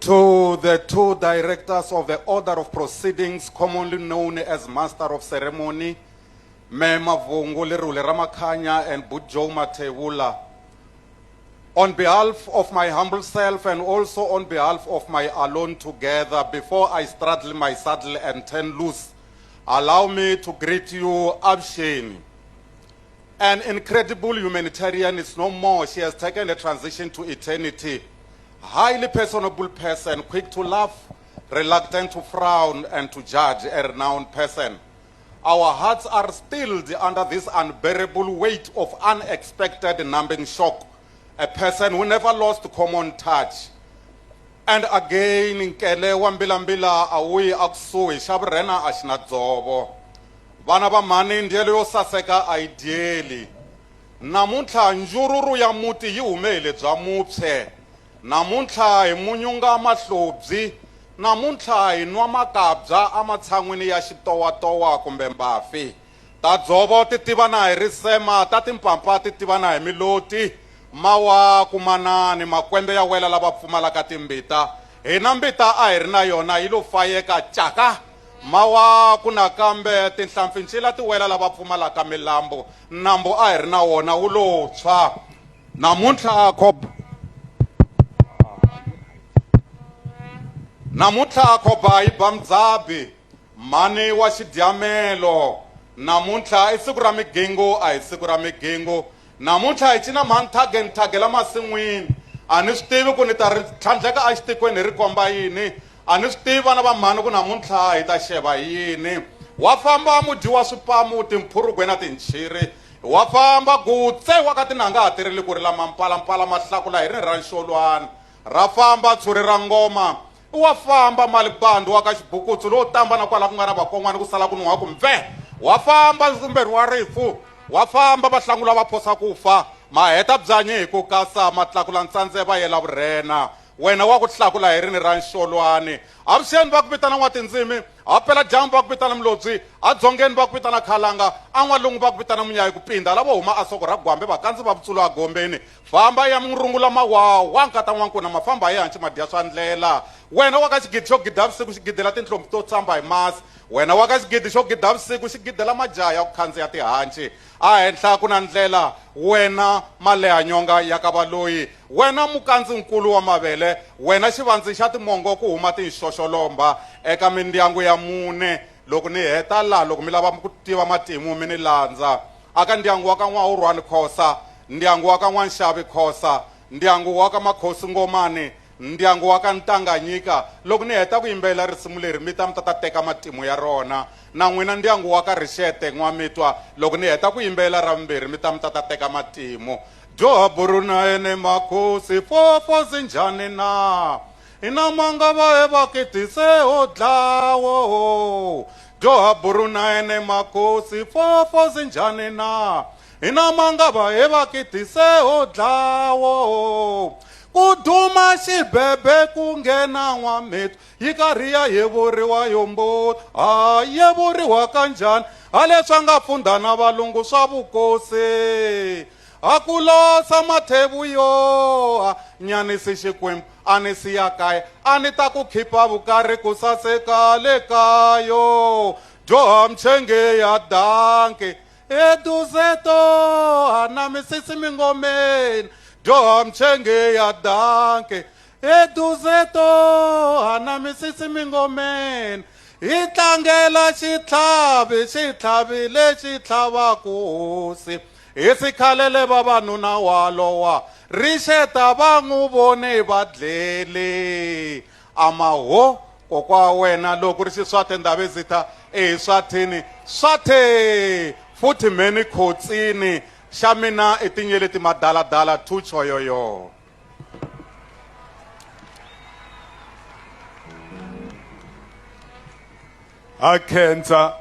To the two directors of the Order of Proceedings, commonly known as Master of Ceremony, Mema Vungu Lerule Ramakanya and Bujo Matewula, on behalf of my humble self and also on behalf of my alone together, before I straddle my saddle and turn loose, allow me to greet you, Absheni. An incredible humanitarian is no more. She has taken a transition to eternity. Highly personable person, quick to laugh, reluctant to frown and to judge, a renowned person. Our hearts are stilled under this unbearable weight of unexpected numbing shock. A person who never lost common touch. And again, Nkele Wambilambila awi aksui shabrena ashnadzobo. Vana va mani ndiyelo yo saseka ideally. Namuntlha njururu ya muti yi humele bya mupse. Namuntlha hi munyunga mahlobyi. Namuntlha hi nwa makabya amatshan'wini ya xitowatowa kumbe mbafi. Ta dzovo ti tivana hi risema, ta timpampa ti tivana hi miloti. Mawa kumanani makwembe ya wela lava pfumalaka timbita. Hina mbita a hi ri na yona yi lo fayeka caka. Mawa kuna kambe tinhlampfi ncila ti wela lava pfumalaka milambu. Nambu a hi ri na wona wu lo tshwa. Namuntlha khoba yi ba mdzabi, mhani wa xidyamelo. Namuntlha i siku ra migingo a hi siku ra migingo. Namuntlha hi cina mhanthagela masin'wini. A ni swi tivi ku ni ta ri tlhandleka a xitikweni hi ri komba yini. A ni swi tivi vana va mhani ku namuntlha hi ta xeva yini. Wa famba mudyi wa swipamu timphurugwe na tinchiri. Wa famba gutse wa ka tinanga ha tirheli ku ri lama mpalampala mahlakula hi rini ra nxolwana. Ra famba tshuri ra ngoma. Wa famba malibandu wa ka xibukutsu lowu tamba na kwala ku nga na vakon'wana ku sala ku nuha ku mve. Wa famba nzumberi wa rifu. Wa famba vahlangula va phosa ku fa. Ma heta byanyi hi ku kasa matlakula ntsandze va yela vurhena. Wena wa ku hlakula hi rini ra nxolwani. Avuxeni va ku vitana n'watindzimi, apela dyambu va ku vitana mulobyi, adzongeni va ku vitana khalanga, an'walungu va ku vitana munyayi ku pinda lavo huma a soko ra gwambe vakandzi va vutsulo a gombeni. Famba ya murungula mawawa nkata n'wankuna mafamba hi hanci madya swa ndlela. Wena wa ka xigidi xo gida vusiku xi gidela tinhlompu to tsamba hi masi. Wena wa ka xigidi xo gida vusiku xi gidela majaha ya ku khandziya tihanci. A henhla ku na ndlela, wena maleha nyonga ya ka valoyi, wena mukandzinkulu wa mavele, wena xivandzi xa timongo ku huma tinxoxolomba eka mindyangu ya mune. Loko ni heta laha loko mi lava ku tiva matimu mi ni landza. Aka ndyangu wa ka N'waurwani Khosa, ndyangu wa ka N'wanshavi Khosa, ndyangu wa ka Makhosi Ngomani, ndyangu wa ka Ntanganyika. Loko ni heta ku yimbelela risimu leri mi ta teka matimu ya rona. Na n'wina ndyangu wa ka Rixete N'wamitwa, loko ni heta ku yimbelela ra vumbirhi mi ta teka matimu. Johaburu na ene Makhosi fofo zinjhani na. Ina mangava e vakitise o dlawo. Johaburu na ene Makhosi fofo zinjhani na. Ina mangava e vakitise o dlawo. Ku duma xibebe ku nghena N'wamitwa, yi karhi ya yevuriwa yomboti. A yevuriwa kanjhani a leswi a nga pfundha na valungu swa vukosi. A ku losa mathevu yo nyanisi xikwembu a ni siya kaya, a ni ta ku khipa vukarhi ku saseka le kayo. Joha mchenge ya danke eduzeto ana misisi mingomeni. Joha mchenge ya danke eduzeto ana misisi mingomeni. Hi tlangela xitlhavi lexi tlhavaku hosi. Hi sikhalele vavanuna walowa, Rixeta va n'wi vone va dlele. Amaho kokwa wena loko ri xiswate ndhavezitha eswathini swathe futhi meni khotsini. Xa mina i tinyeleti madaladala thucho yoyo. Akhensa